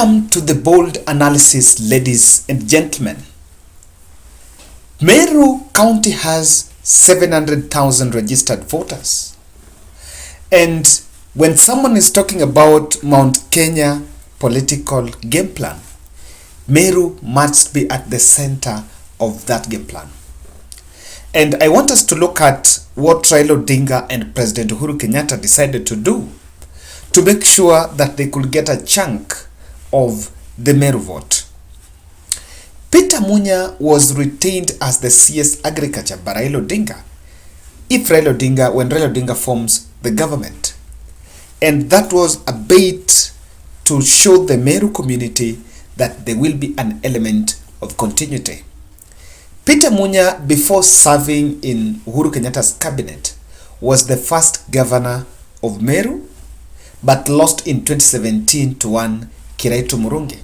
come to the bold analysis, ladies and gentlemen. Meru County has 700,000 registered voters. And when someone is talking about Mount Kenya political game plan, Meru must be at the center of that game plan. And I want us to look at what Raila Odinga and President Uhuru Kenyatta decided to do to make sure that they could get a chunk of the Meru vote. Peter Munya was retained as the CS Agriculture by Raila Odinga when Raila Odinga forms the government. And that was a bait to show the Meru community that there will be an element of continuity. Peter Munya, before serving in Uhuru Kenyatta's cabinet, was the first governor of Meru, but lost in 2017 to one Kiraitu Murungi,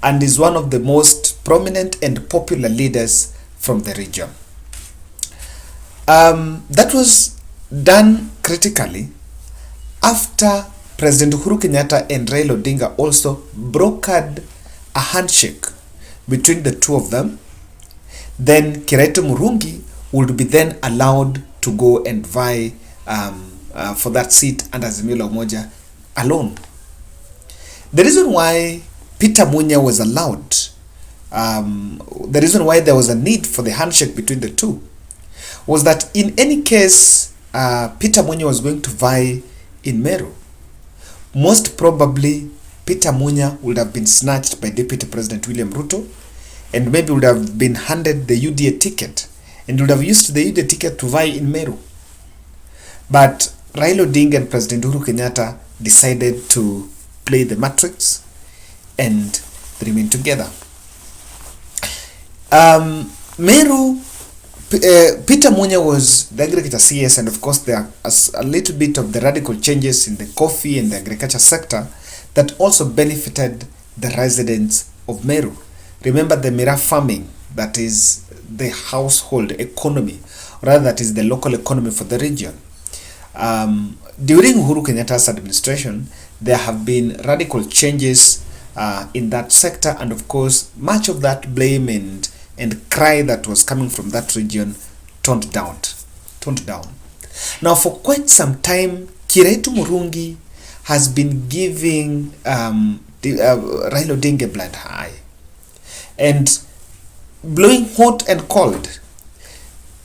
and is one of the most prominent and popular leaders from the region. That was done critically after President Uhuru Kenyatta and Raila Odinga also brokered a handshake between the two of them. Then Kiraitu Murungi would be then allowed to go and vie for that seat under Azimio la Umoja alone. The reason why Peter Munya was allowed, the reason why there was a need for the handshake between the two, was that in any case Peter Munya was going to vie in Meru, most probably Peter Munya would have been snatched by Deputy President William Ruto, and maybe would have been handed the UDA ticket and would have used the UDA ticket to vie in Meru. But Raila Odinga and President Uhuru Kenyatta decided to play the matrix and they remain together. Meru, Peter Munya was the agriculture CS, and of course there are a little bit of the radical changes in the coffee and the agriculture sector that also benefited the residents of Meru. Remember the Mira farming, that is the household economy, rather that is the local economy for the region. During Uhuru Kenyatta's administration, there have been radical changes in that sector, and of course much of that blame and cry that was coming from that region toned down. Now for quite some time, Kiraitu Murungi has been giving Raila Odinga blind eye and blowing hot and cold.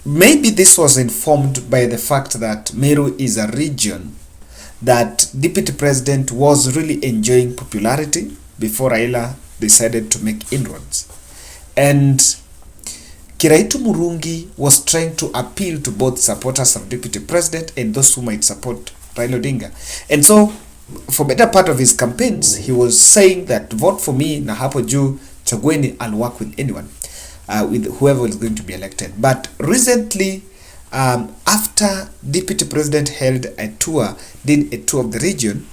Maybe this was informed by the fact that Meru is a region that Deputy President was really enjoying popularity before Raila decided to make inroads. And Kiraitu Murungi was trying to appeal to both supporters of Deputy President and those who might support Raila Odinga. And so, for better part of his campaigns, he was saying that vote for me, na hapo juu chagueni, I'll work with anyone, with whoever is going to be elected. But recently, after Deputy President did a tour of the region,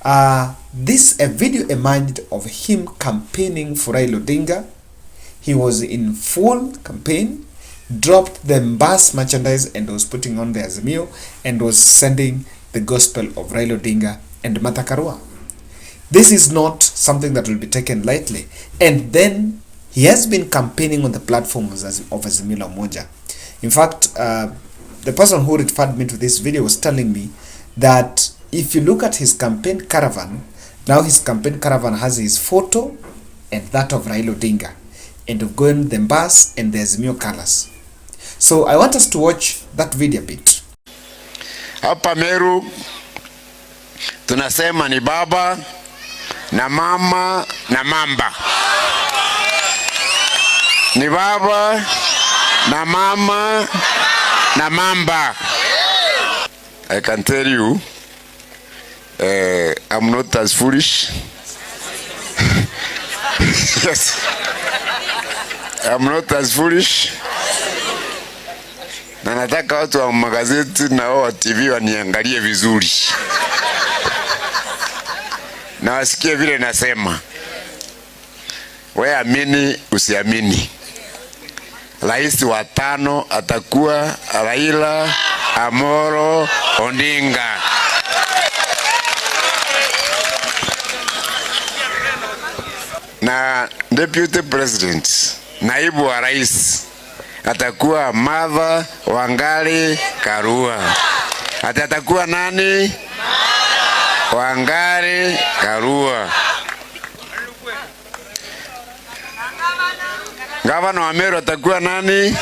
a video emerged of him campaigning for Raila Odinga. He was in full campaign, dropped the bus merchandise and was putting on the Azimio and was sending the gospel of Raila Odinga and Martha Karua. This is not something that will be taken lightly. And then he has been campaigning on the platforms of Azimio la Umoja. In fact, the person who referred me to this video was telling me that if you look at his campaign caravan, now his campaign caravan has his photo and that of Raila Odinga, and of going the bus and the Azimio colors. So I want us to watch that video a bit. Hapa Meru tunasema ni baba na mama na mamba. Ni baba na mama na mamba. I can tell you, I'm not as foolish. Yes, I'm not as foolish. Na nataka watu wa magazeti na wa TV waniangalie vizuri na wasikie vile nasema. Wewe amini usiamini, rais wa 5 atakuwa Raila Amolo Odinga. na deputy president, naibu wa rais atakuwa Martha Karua. Atakuwa nani? Wangari Karua. Gavana wa Meru atakuwa nani?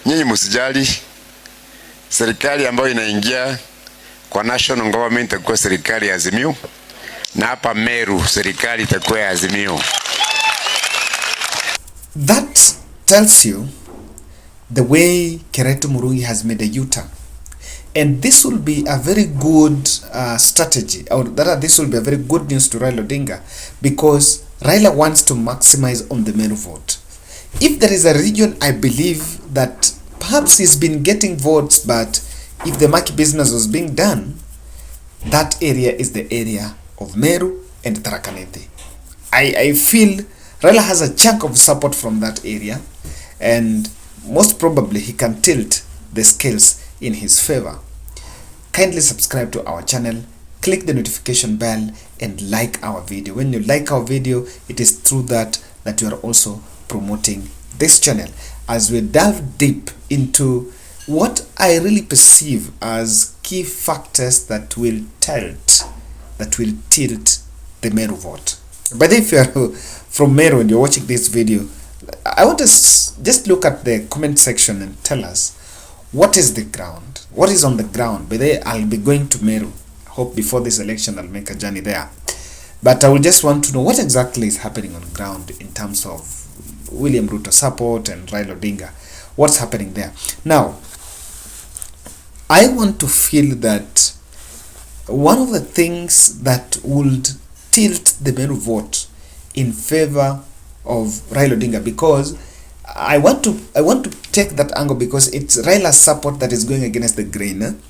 Nyinyi msijali. Serikali ambayo inaingia kwa national government itakuwa serikali ya Azimio, na hapa Meru serikali itakuwa ya Azimio. That tells you the way Kiraitu Murungi has made a U-turn. And this will be a very good strategy, or that this will be a very good news to Raila Odinga, because Raila wants to maximize on the Meru vote. If there is a region, I believe that perhaps he's been getting votes, but if the market business was being done, that area is the area of Meru and Tharaka Nithi. I feel Raila has a chunk of support from that area, and most probably he can tilt the scales in his favor. Kindly subscribe to our channel, click the notification bell, and like our video. When you like our video, it is through that you are also promoting this channel as we delve deep into what I really perceive as key factors that will tilt the Meru vote. But if you are from Meru and you're watching this video, I want to just look at the comment section and tell us what is the ground, what is on the ground. By the way, I'll be going to Meru. Hope before this election I'll make a journey there. But I will just want to know what exactly is happening on the ground in terms of William Ruto support and Raila Odinga. What's happening there? Now, I want to feel that one of the things that would tilt the Meru vote in favor of Raila Odinga, because I want to take that angle, because it's Raila's support that is going against the grain.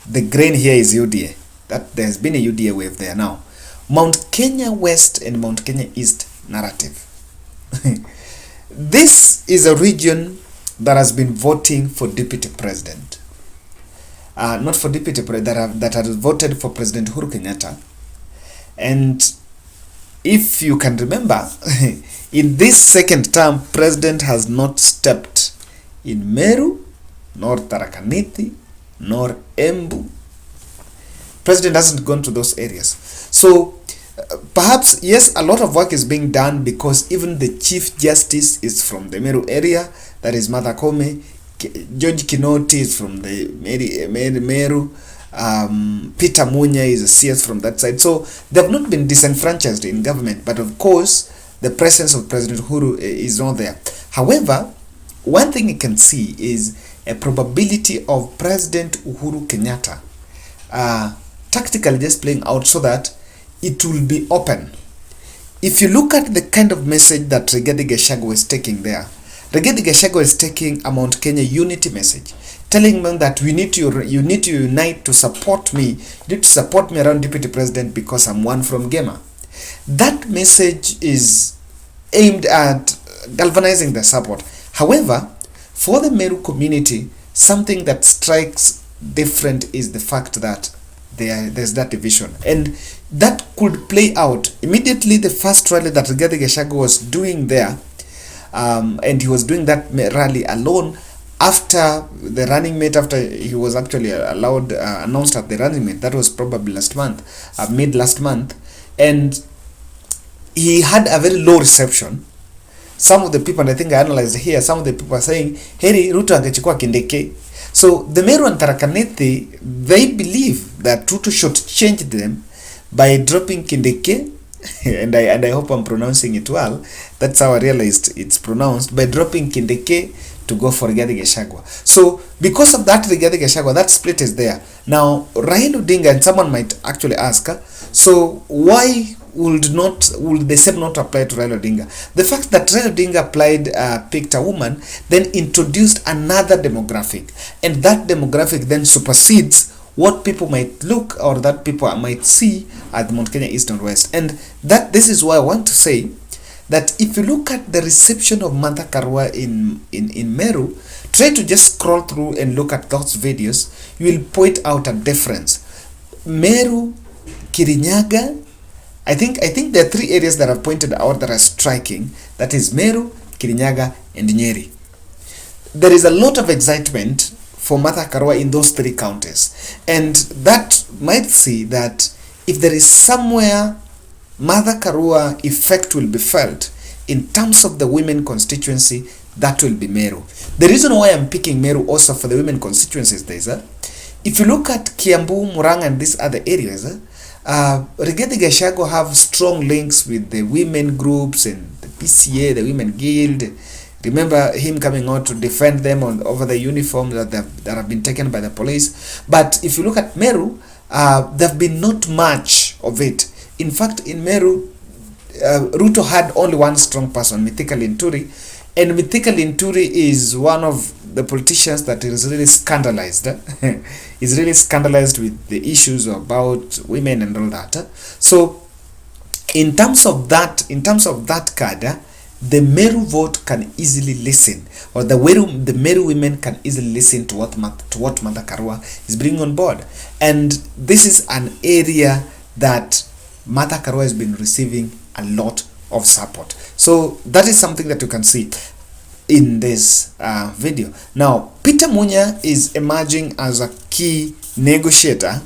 The grain here is UDA. That there's been a UDA wave there now. Mount Kenya West and Mount Kenya East narrative. This is a region that has been voting for deputy president. Not for deputy president, that has voted for President Uhuru Kenyatta. And if you can remember, in this second term, president has not stepped in Meru, nor Tharaka Nithi, nor Embu. President hasn't gone to those areas. So perhaps, yes, a lot of work is being done, because even the Chief Justice is from the Meru area, that is Martha Karua. George Kinoti is from the Meru. Peter Munya is a CS from that side. So they have not been disenfranchised in government, but of course the presence of President Uhuru is not there. However, one thing you can see is a probability of President Uhuru Kenyatta tactically just playing out so that it will be open. If you look at the kind of message that Rigathi Gachagua is taking there, Rigathi Gachagua is taking a Mount Kenya unity message, telling them that you need to unite to support me. You need to support me around deputy president because I'm one from Gema. That message is aimed at galvanizing the support. However, for the Meru community, something that strikes different is the fact that there's that division, and that could play out immediately. The first rally that Rigathi Gachagua was doing there, and he was doing that rally alone, after the running mate, after he was actually announced at the running mate. That was probably last month, mid last month, and he had a very low reception. Some of the people, and I think I analyzed here, some of the people are saying, Heri Ruto angechukua Kindiki. So the Meru and Tharaka Nithi, they believe that Ruto should change them by dropping Kindiki, and I hope I'm pronouncing it well. That's how I realized it's pronounced, by dropping Kindiki to go for Rigathi Gachagua. So because of that Rigathi Gachagua, that split is there. Now Raila Odinga, and someone might actually ask, so why would the same not apply to Raila Odinga? The fact that Raila Odinga picked a woman, then introduced another demographic, and that demographic then supersedes what people might look, or that people might see at Mount Kenya East and West. And this is why I want to say that if you look at the reception of Martha Karua in Meru, try to just scroll through and look at those videos, you will point out a difference. Meru, Kirinyaga, I think there are 3 areas that I've pointed out that are striking. That is Meru, Kirinyaga, and Nyeri. There is a lot of excitement for Martha Karua in those 3 counties, and that might see that if there is somewhere Martha Karua effect will be felt in terms of the women constituency, that will be Meru. The reason why I'm picking Meru also for the women constituencies is if you look at Kiambu, Murang'a, and these other areas, Rigathi Gachagua have strong links with the women groups and the PCA, the Women Guild. Remember him coming out to defend them over the uniforms that have been taken by the police. But if you look at Meru, there have been not much of it. In fact, in Meru, Ruto had only one strong person, Mithika Linturi, and Mithika Linturi is one of the politicians that is really scandalized. Is really scandalized with the issues about women and all that. So, in terms of that card, the Meru vote can easily listen, or the Meru women can easily listen to what Martha Karua is bringing on board, and this is an area that Martha Karua has been receiving a lot of support. So that is something that you can see in this video. Now, Peter Munya is emerging as a key negotiator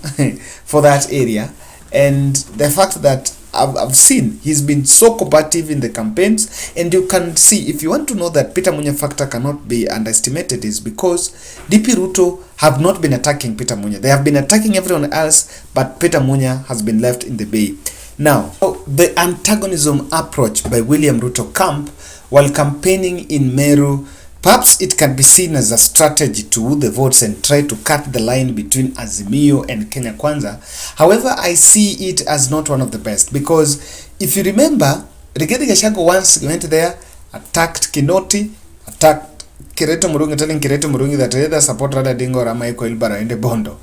for that area, and the fact that I've seen he's been so combative in the campaigns, and you can see, if you want to know that Peter Munya factor cannot be underestimated, is because DP Ruto have not been attacking Peter Munya. They have been attacking everyone else, but Peter Munya has been left in the bay. Now, the antagonism approach by William Ruto camp while campaigning in Meru, perhaps it can be seen as a strategy to woo the votes and try to cut the line between Azimio and Kenya Kwanza. However, I see it as not one of the best, because if you remember, Rigathi Gachagua once went there, attacked Kinoti, attacked Kiraitu Murungi, telling Kiraitu Murungi that either support Raila Odinga or Amaiko Ilbara and Bondo.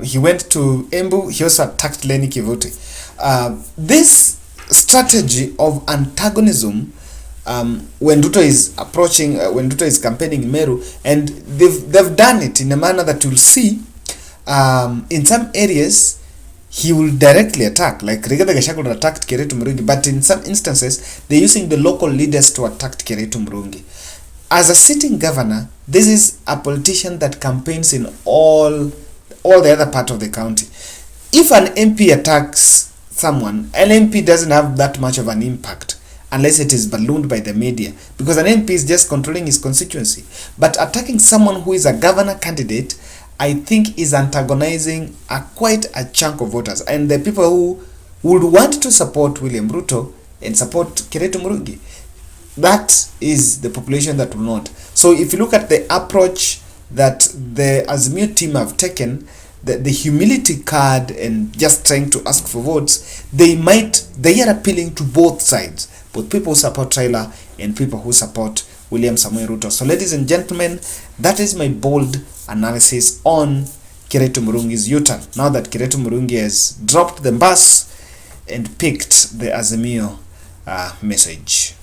He went to Embu, he also attacked Lenny Kivuti. This strategy of antagonism, when Ruto is approaching, when Ruto is campaigning in Meru, and they've done it in a manner that you'll see, in some areas he will directly attack, like Rigathi Gachagua attacked Kiraitu Murungi, but in some instances they're using the local leaders to attack Kiraitu Murungi. As a sitting governor, this is a politician that campaigns in all the other part of the county. If an MP attacks someone, an MP doesn't have that much of an impact unless it is ballooned by the media, because an MP is just controlling his constituency. But attacking someone who is a governor candidate, I think, is antagonizing quite a chunk of voters, and the people who would want to support William Ruto and support Kiraitu Murungi, that is the population that will not. So if you look at the approach that the Azimio team have taken, the humility card and just trying to ask for votes, they are appealing to both sides, both people who support Raila and people who support William Samoei Ruto. So ladies and gentlemen, that is my bold analysis on Kiraitu Murungi's U-turn, now that Kiraitu Murungi has dropped the bus and picked the Azimio message.